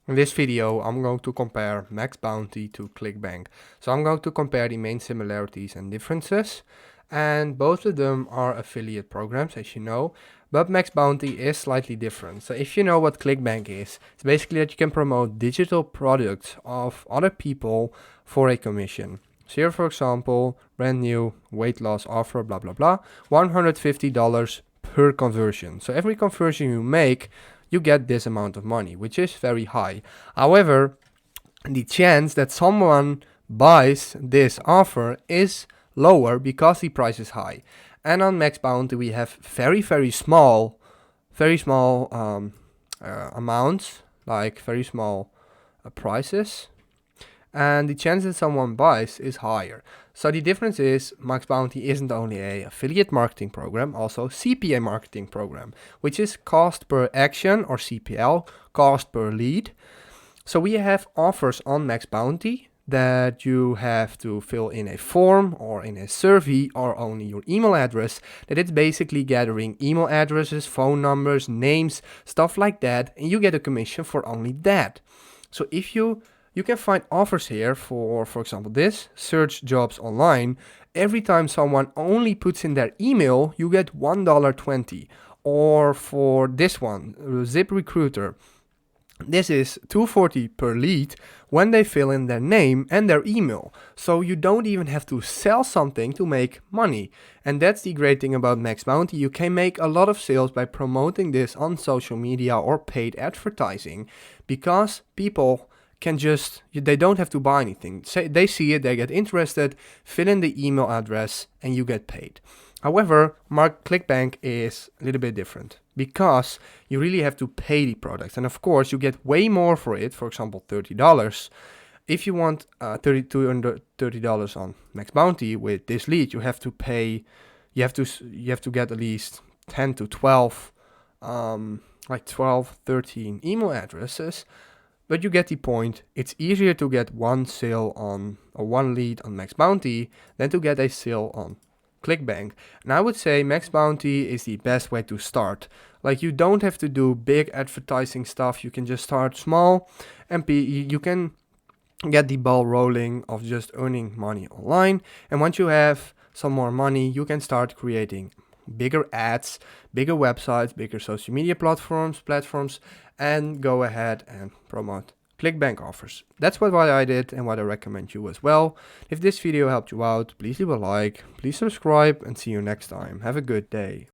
In this video, I'm going to compare Maxbounty to Clickbank. So I'm going to compare the main similarities and differences. And both of them are affiliate programs, as you know. But Maxbounty is slightly different. So if you know what Clickbank is, it's basically that you can promote digital products of other people for a commission. So here, for example, brand new weight loss offer, blah, blah, blah, $150 per conversion. So every conversion you make, you get this amount of money, which is very high. However, the chance that someone buys this offer is lower because the price is high. And on Maxbounty we have very small amounts, like very small prices, and the chance that someone buys is higher. So the difference is Maxbounty isn't only a affiliate marketing program, also CPA marketing program, which is cost per action, or CPL, cost per lead. So we have offers on Maxbounty that you have to fill in a form or in a survey or only your email address, that it's basically gathering email addresses, phone numbers, names, stuff like that, and you get a commission for only that. So if you can find offers here for example, this, search jobs online. Every time someone only puts in their email, you get $1.20. Or for this one, Zip Recruiter, this is $2.40 per lead when they fill in their name and their email. So you don't even have to sell something to make money. And that's the great thing about Maxbounty. You can make a lot of sales by promoting this on social media or paid advertising, because people can they don't have to buy anything. They see it, they get interested, fill in the email address, and you get paid. However, Clickbank is a little bit different, because you really have to pay the products. And of course, you get way more for it, for example, $30. If you want $30 on Maxbounty with this lead, you have to pay, you have to get at least 10 to 12, like 12, 13 email addresses. But you get the point. It's easier to get one sale on, or one lead on Maxbounty, than to get a sale on Clickbank. And I would say Maxbounty is the best way to start. Like, you don't have to do big advertising stuff. You can just start small, and you can get the ball rolling of just earning money online. And once you have some more money, you can start creating bigger ads, bigger websites, bigger social media platforms, and go ahead and promote Clickbank offers. That's what I did and what I recommend you as well. If this video helped you out, please leave a like, please subscribe, and see you next time. Have a good day.